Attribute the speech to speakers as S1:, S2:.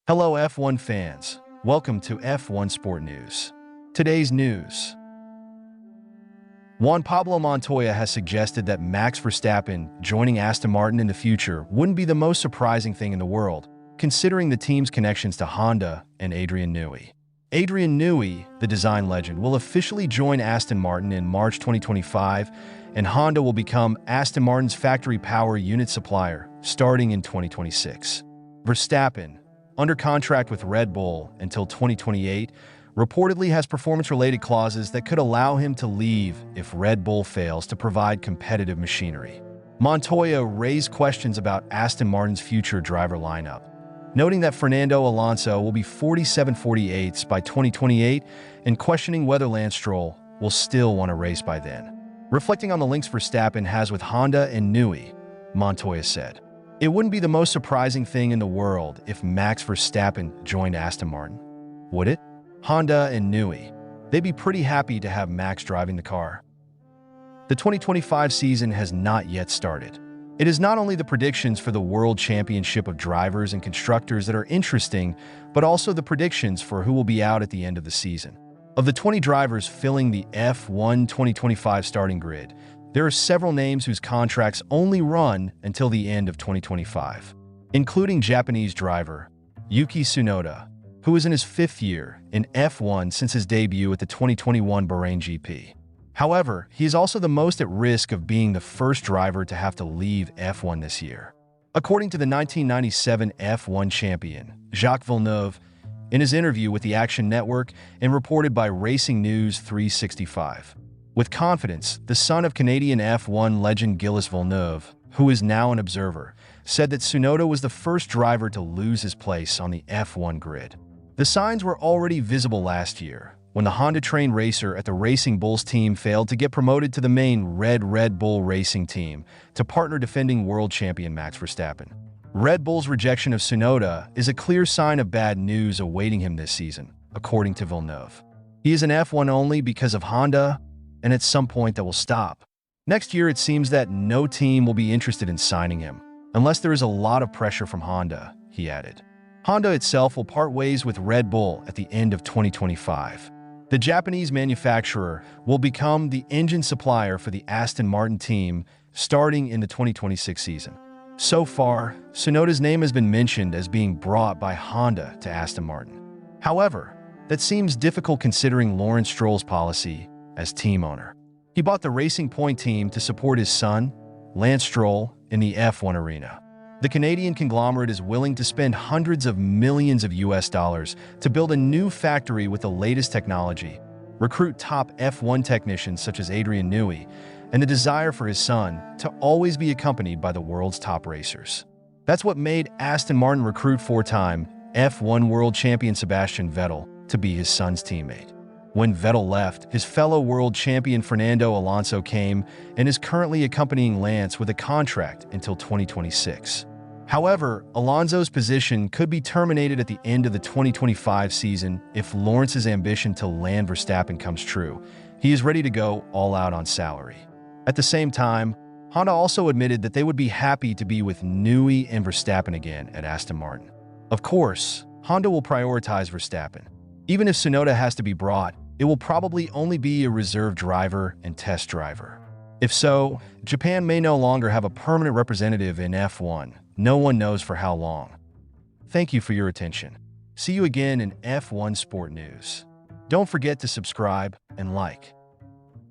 S1: Hello F1 fans, welcome to F1 Sport News. Today's news. Juan Pablo Montoya has suggested that Max Verstappen joining Aston Martin in the future wouldn't be the most surprising thing in the world, considering the team's connections to Honda and Adrian Newey. Adrian Newey, the design legend, will officially join Aston Martin in March 2025, and Honda will become Aston Martin's factory power unit supplier starting in 2026. Verstappen, under contract with Red Bull until 2028, reportedly has performance-related clauses that could allow him to leave if Red Bull fails to provide competitive machinery. Montoya raised questions about Aston Martin's future driver lineup, noting that Fernando Alonso will be 47/48 by 2028 and questioning whether Lance Stroll will still want to race by then. Reflecting on the links Verstappen has with Honda and Newey, Montoya said, "It wouldn't be the most surprising thing in the world if Max Verstappen joined Aston Martin, would it? Honda and Newey, they'd be pretty happy to have Max driving the car." The 2025 season has not yet started. It is not only the predictions for the World Championship of Drivers and Constructors that are interesting, but also the predictions for who will be out at the end of the season. Of the 20 drivers filling the F1 2025 starting grid, there are several names whose contracts only run until the end of 2025, including Japanese driver Yuki Tsunoda, who is in his fifth year in F1 since his debut at the 2021 Bahrain GP. However, he is also the most at risk of being the first driver to have to leave F1 this year. According to the 1997 F1 champion, Jacques Villeneuve, in his interview with the Action Network and reported by Racing News 365. With confidence, the son of Canadian F1 legend Gilles Villeneuve, who is now an observer, said that Tsunoda was the first driver to lose his place on the F1 grid. The signs were already visible last year, when the Honda-trained racer at the Racing Bulls team failed to get promoted to the main Red Bull Racing team to partner defending world champion Max Verstappen. Red Bull's rejection of Tsunoda is a clear sign of bad news awaiting him this season, according to Villeneuve. He is an F1 only because of Honda, and at some point that will stop. Next year, it seems that no team will be interested in signing him, unless there is a lot of pressure from Honda, he added. Honda itself will part ways with Red Bull at the end of 2025. The Japanese manufacturer will become the engine supplier for the Aston Martin team starting in the 2026 season. So far, Tsunoda's name has been mentioned as being brought by Honda to Aston Martin. However, that seems difficult considering Lawrence Stroll's policy as team owner. He bought the Racing Point team to support his son, Lance Stroll, in the F1 arena. The Canadian conglomerate is willing to spend hundreds of millions of US dollars to build a new factory with the latest technology, recruit top F1 technicians such as Adrian Newey, and the desire for his son to always be accompanied by the world's top racers. That's what made Aston Martin recruit four-time F1 world champion Sebastian Vettel to be his son's teammate. When Vettel left, his fellow world champion Fernando Alonso came and is currently accompanying Lance with a contract until 2026. However, Alonso's position could be terminated at the end of the 2025 season if Lawrence's ambition to land Verstappen comes true. He is ready to go all out on salary. At the same time, Honda also admitted that they would be happy to be with Newey and Verstappen again at Aston Martin. Of course, Honda will prioritize Verstappen. Even if Tsunoda has to be brought, it will probably only be a reserve driver and test driver. If so, Japan may no longer have a permanent representative in F1. No one knows for how long. Thank you for your attention. See you again in F1 Sport News. Don't forget to subscribe and like.